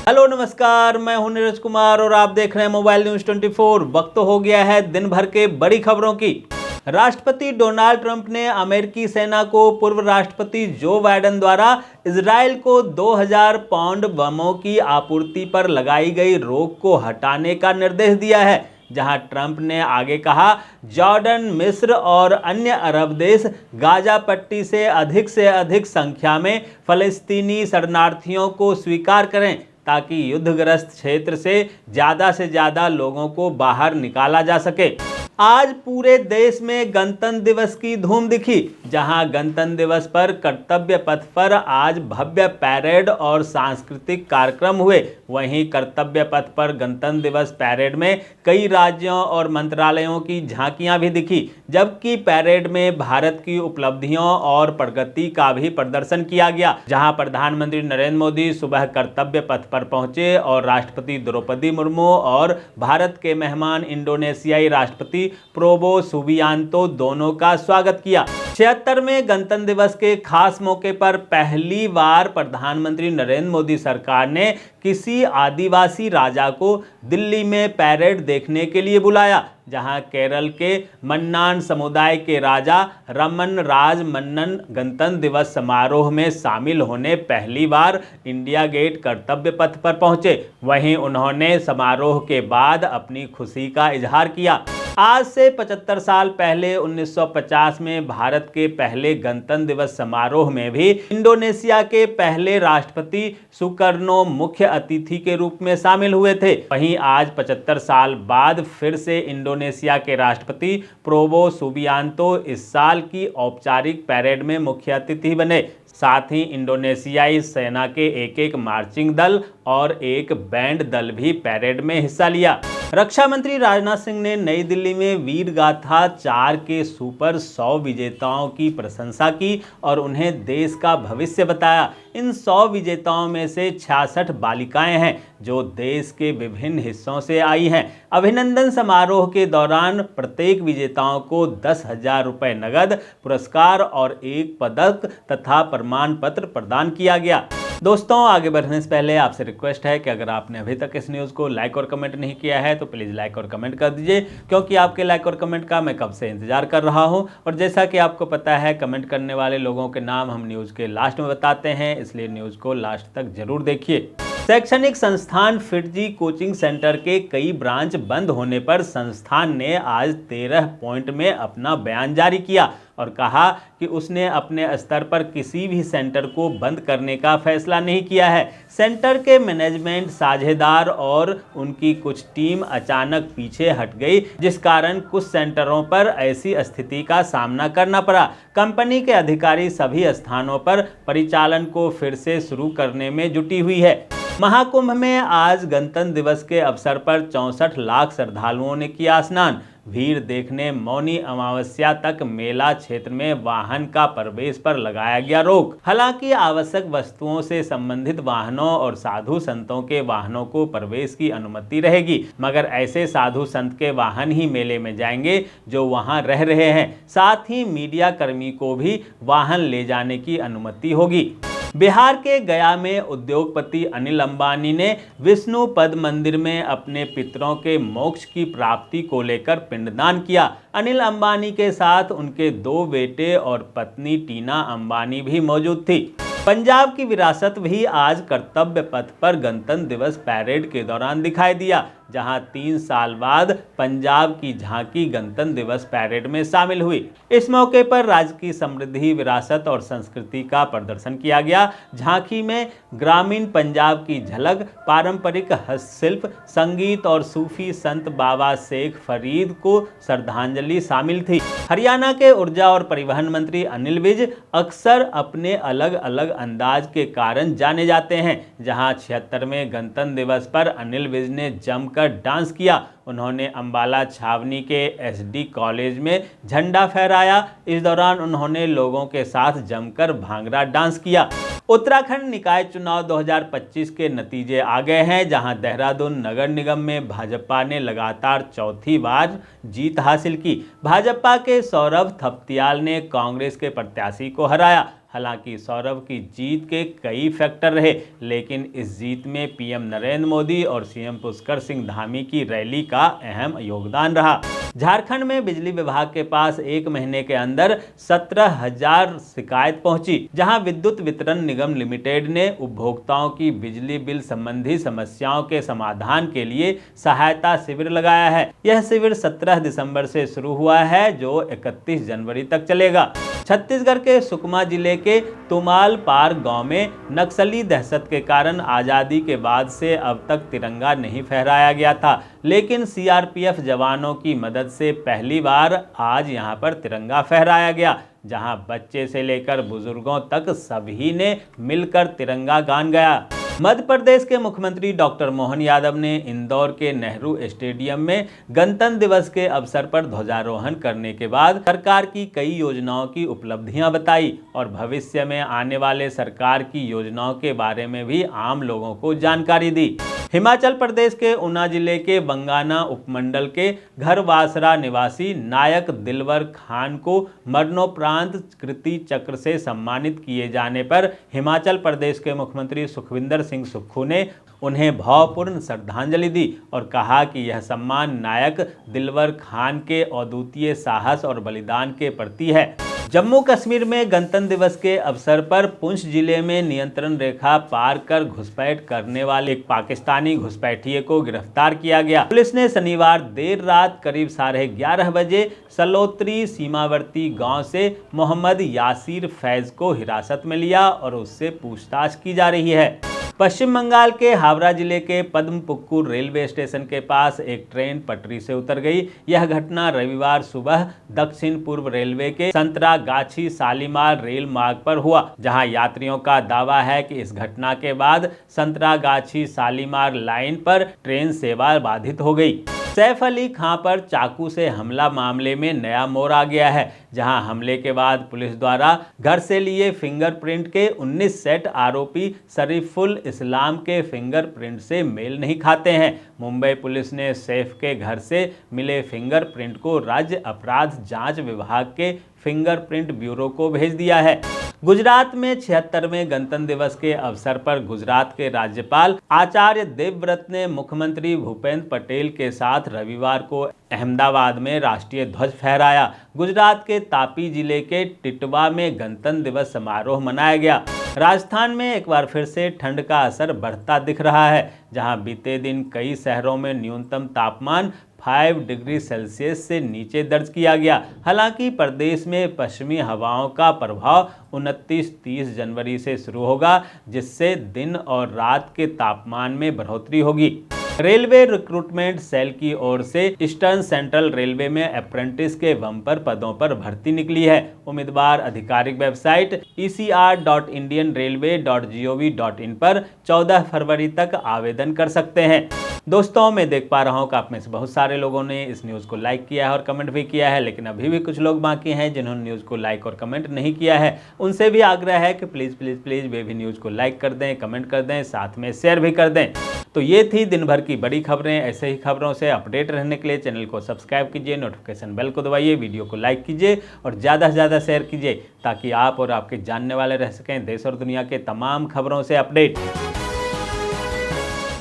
Hello नमस्कार, मैं हूं नीरज कुमार और आप देख रहे हैं मोबाइल न्यूज 24। वक्त हो गया है दिन भर के बड़ी खबरों की। राष्ट्रपति डोनाल्ड ट्रंप ने अमेरिकी सेना को पूर्व राष्ट्रपति जो बाइडेन द्वारा इजराइल को 2000 पाउंड बमों की आपूर्ति पर लगाई गई रोक को हटाने का निर्देश दिया है, जहां ट्रंप ने आगे कहा, जॉर्डन, मिस्र और अन्य अरब देश गाजा पट्टी से अधिक संख्या में फलस्तीनी शरणार्थियों को स्वीकार करें ताकि युद्धग्रस्त क्षेत्र से ज़्यादा लोगों को बाहर निकाला जा सके। आज पूरे देश में गणतंत्र दिवस की धूम दिखी, जहां गणतंत्र दिवस पर कर्तव्य पथ पर आज भव्य पैरेड और सांस्कृतिक कार्यक्रम हुए। वहीं कर्तव्य पथ पर गणतंत्र दिवस पैरेड में कई राज्यों और मंत्रालयों की झांकियां भी दिखी, जबकि पैरेड में भारत की उपलब्धियों और प्रगति का भी प्रदर्शन किया गया। जहां प्रधानमंत्री नरेंद्र मोदी सुबह कर्तव्य पथ पर पहुंचे और राष्ट्रपति द्रौपदी मुर्मू और भारत के मेहमान इंडोनेशियाई राष्ट्रपति प्रोबो सुबियांतो दोनों का स्वागत किया। 76वें गणतंत्र दिवस के खास मौके पर पहली बार प्रधानमंत्री नरेंद्र मोदी सरकार ने किसी आदिवासी राजा को दिल्ली में पैरेड देखने के लिए बुलाया, जहां केरल के मन्नान समुदाय के राजा रमन राज मन्नन गणतंत्र दिवस समारोह में शामिल होने पहली बार इंडिया गेट कर्तव्य पथ पर पहुंचे। वहीं उन्होंने समारोह के बाद अपनी खुशी का इजहार किया। आज से 75 साल पहले 1950 में भारत के पहले गणतंत्र दिवस समारोह में भी इंडोनेशिया के पहले राष्ट्रपति सुकर्नो मुख्य अतिथि के रूप में शामिल हुए थे। वहीं आज 75 साल बाद फिर से इंडोनेशिया के राष्ट्रपति प्रोबो सुबियांतो इस साल की औपचारिक पैरेड में मुख्य अतिथि बने। साथ ही इंडोनेशियाई सेना के एक मार्चिंग दल और एक बैंड दल भी पैरेड में हिस्सा लिया। रक्षा मंत्री राजनाथ सिंह ने नई दिल्ली में वीर गाथा 4 के सुपर 100 विजेताओं की प्रशंसा की और उन्हें देश का भविष्य बताया। इन 100 विजेताओं में से 66 बालिकाएं हैं जो देश के विभिन्न हिस्सों से आई हैं। अभिनंदन समारोह के दौरान प्रत्येक विजेताओं को 10,000 रुपये नगद पुरस्कार और एक पदक तथा प्रमाण पत्र प्रदान किया गया। दोस्तों, आगे बढ़ने से पहले आपसे रिक्वेस्ट है कि अगर आपने अभी तक इस न्यूज़ को लाइक और कमेंट नहीं किया है तो प्लीज़ लाइक और कमेंट कर दीजिए, क्योंकि आपके लाइक और कमेंट का मैं कब से इंतजार कर रहा हूं। और जैसा कि आपको पता है, कमेंट करने वाले लोगों के नाम हम न्यूज़ के लास्ट में बताते हैं, इसलिए न्यूज़ को लास्ट तक जरूर देखिए। शैक्षणिक संस्थान फिटजी कोचिंग सेंटर के कई ब्रांच बंद होने पर संस्थान ने आज 13 पॉइंट में अपना बयान जारी किया और कहा कि उसने अपने स्तर पर किसी भी सेंटर को बंद करने का फैसला नहीं किया है। सेंटर के मैनेजमेंट, साझेदार और उनकी कुछ टीम अचानक पीछे हट गई, जिस कारण कुछ सेंटरों पर ऐसी स्थिति का सामना करना पड़ा। कंपनी के अधिकारी सभी स्थानों पर परिचालन को फिर से शुरू करने में जुटी हुई है। महाकुंभ में आज गणतंत्र दिवस के अवसर पर 64 लाख श्रद्धालुओं ने किया स्नान। भीड़ देखने मौनी अमावस्या तक मेला क्षेत्र में वाहन का प्रवेश पर लगाया गया रोक। हालांकि आवश्यक वस्तुओं से संबंधित वाहनों और साधु संतों के वाहनों को प्रवेश की अनुमति रहेगी, मगर ऐसे साधु संत के वाहन ही मेले में जाएंगे जो वहां रह रहे हैं। साथ ही मीडिया कर्मी को भी वाहन ले जाने की अनुमति होगी। बिहार के गया में उद्योगपति अनिल अंबानी ने विष्णुपद मंदिर में अपने पितरों के मोक्ष की प्राप्ति को लेकर पिंडदान किया। अनिल अंबानी के साथ उनके 2 बेटे और पत्नी टीना अंबानी भी मौजूद थी। पंजाब की विरासत भी आज कर्तव्य पथ पर गणतंत्र दिवस पैरेड के दौरान दिखाई दिया, जहां 3 साल बाद पंजाब की झांकी गणतंत्र दिवस पैरेड में शामिल हुई। इस मौके पर राज्य की समृद्धि, विरासत और संस्कृति का प्रदर्शन किया गया। झांकी में ग्रामीण पंजाब की झलक, पारंपरिक हस्तशिल्प, संगीत और सूफी संत बाबा शेख फरीद को श्रद्धांजलि शामिल थी। हरियाणा के ऊर्जा और परिवहन मंत्री अनिल विज अक्सर अपने अलग अलग अंदाज के कारण जाने जाते हैं, जहां 76वें गणतंत्र दिवस पर अनिल विज ने जमकर डांस किया। उन्होंने अंबाला छावनी के एसडी कॉलेज में झंडा फहराया। इस दौरान उन्होंने लोगों के साथ जमकर भांगड़ा डांस किया। उत्तराखंड निकाय चुनाव 2025 के नतीजे आ गए हैं, जहां देहरादून नगर निगम में भाजपा ने लगातार चौथी बार जीत हासिल की। भाजपा के सौरभ थपतियाल ने कांग्रेस के प्रत्याशी को हराया। हालांकि सौरभ की जीत के कई फैक्टर रहे, लेकिन इस जीत में पीएम नरेंद्र मोदी और सीएम पुष्कर सिंह धामी की रैली का अहम योगदान रहा। झारखंड में बिजली विभाग के पास एक महीने के अंदर 17,000 शिकायत पहुंची, जहां विद्युत वितरण निगम लिमिटेड ने उपभोक्ताओं की बिजली बिल संबंधी समस्याओं के समाधान के लिए सहायता शिविर लगाया है। यह शिविर 17 दिसंबर से शुरू हुआ है, जो 31 जनवरी तक चलेगा। छत्तीसगढ़ के सुकमा जिले के तुमालपार गांव में नक्सली दहशत के कारण आज़ादी के बाद से अब तक तिरंगा नहीं फहराया गया था, लेकिन सीआरपीएफ जवानों की मदद से पहली बार आज यहां पर तिरंगा फहराया गया, जहां बच्चे से लेकर बुजुर्गों तक सभी ने मिलकर तिरंगा गान गाया। मध्य प्रदेश के मुख्यमंत्री डॉक्टर मोहन यादव ने इंदौर के नेहरू स्टेडियम में गणतंत्र दिवस के अवसर पर ध्वजारोहण करने के बाद सरकार की कई योजनाओं की उपलब्धियां बताई और भविष्य में आने वाले सरकार की योजनाओं के बारे में भी आम लोगों को जानकारी दी। हिमाचल प्रदेश के ऊना जिले के बंगाना उपमंडल के घरवासरा निवासी नायक दिलवर खान को मरणोपरांत कीर्ति चक्र से सम्मानित किए जाने पर हिमाचल प्रदेश के मुख्यमंत्री सुखविंदर सिंह सुक्खू ने उन्हें भावपूर्ण श्रद्धांजलि दी और कहा कि यह सम्मान नायक दिलवर खान के अद्वितीय साहस और बलिदान के प्रति है। जम्मू कश्मीर में गणतंत्र दिवस के अवसर पर पुंछ जिले में नियंत्रण रेखा पार कर घुसपैठ करने वाले एक पाकिस्तानी घुसपैठिए को गिरफ्तार किया गया। पुलिस ने शनिवार देर रात करीब 11:30 बजे सलोत्री सीमावर्ती गांव से मोहम्मद यासिर फैज को हिरासत में लिया और उससे पूछताछ की जा रही है। पश्चिम बंगाल के हावड़ा जिले के पद्मपुक्कुर रेलवे स्टेशन के पास एक ट्रेन पटरी से उतर गई। यह घटना रविवार सुबह दक्षिण पूर्व रेलवे के संतरागाछी शालीमार रेल मार्ग पर हुआ, जहां यात्रियों का दावा है कि इस घटना के बाद संतरागाछी शालीमार लाइन पर ट्रेन सेवा बाधित हो गई। सैफ अली खां पर चाकू से हमला मामले में नया मोड़ आ गया है, जहां हमले के बाद पुलिस द्वारा घर से लिए फिंगरप्रिंट के 19 सेट आरोपी शरीफुल इस्लाम के फिंगरप्रिंट से मेल नहीं खाते हैं। मुंबई पुलिस ने सैफ के घर से मिले फिंगरप्रिंट को राज्य अपराध जांच विभाग के फिंगरप्रिंट ब्यूरो को भेज दिया है। गुजरात में 76वें गणतंत्र दिवस के अवसर पर गुजरात के राज्यपाल आचार्य देवव्रत ने मुख्यमंत्री भूपेंद्र पटेल के साथ रविवार को अहमदाबाद में राष्ट्रीय ध्वज फहराया। गुजरात के तापी जिले के टिटवा में गणतंत्र दिवस समारोह मनाया गया। राजस्थान में एक बार फिर से ठंड का असर बढ़ता दिख रहा है, जहां बीते दिन कई शहरों में न्यूनतम तापमान 5 डिग्री सेल्सियस से नीचे दर्ज किया गया। हालांकि प्रदेश में पश्चिमी हवाओं का प्रभाव 29-30 जनवरी से शुरू होगा, जिससे दिन और रात के तापमान में बढ़ोतरी होगी। रेलवे रिक्रूटमेंट सेल की ओर से ईस्टर्न सेंट्रल रेलवे में अप्रेंटिस के बम्पर पदों पर भर्ती निकली है। उम्मीदवार आधिकारिक वेबसाइट ecr.indianrailway.gov.in पर 14 फरवरी तक आवेदन कर सकते हैं। दोस्तों, मैं देख पा रहा हूँ कि आप में से बहुत सारे लोगों ने इस न्यूज़ को लाइक किया है और कमेंट भी किया है, लेकिन अभी भी कुछ लोग बाकी हैं जिन्होंने न्यूज़ को लाइक और कमेंट नहीं किया है। उनसे भी आग्रह है कि प्लीज़ प्लीज़ प्लीज़ वे भी न्यूज़ को लाइक कर दें, कमेंट कर दें, साथ में शेयर भी कर दें। तो ये थी दिन भर की बड़ी खबरें। ऐसे ही खबरों से अपडेट रहने के लिए चैनल को सब्सक्राइब कीजिए, नोटिफिकेशन बेल को दबाइए, वीडियो को लाइक कीजिए और ज़्यादा से ज़्यादा शेयर कीजिए, ताकि आप और आपके जानने वाले रह सकें देश और दुनिया के तमाम खबरों से अपडेट।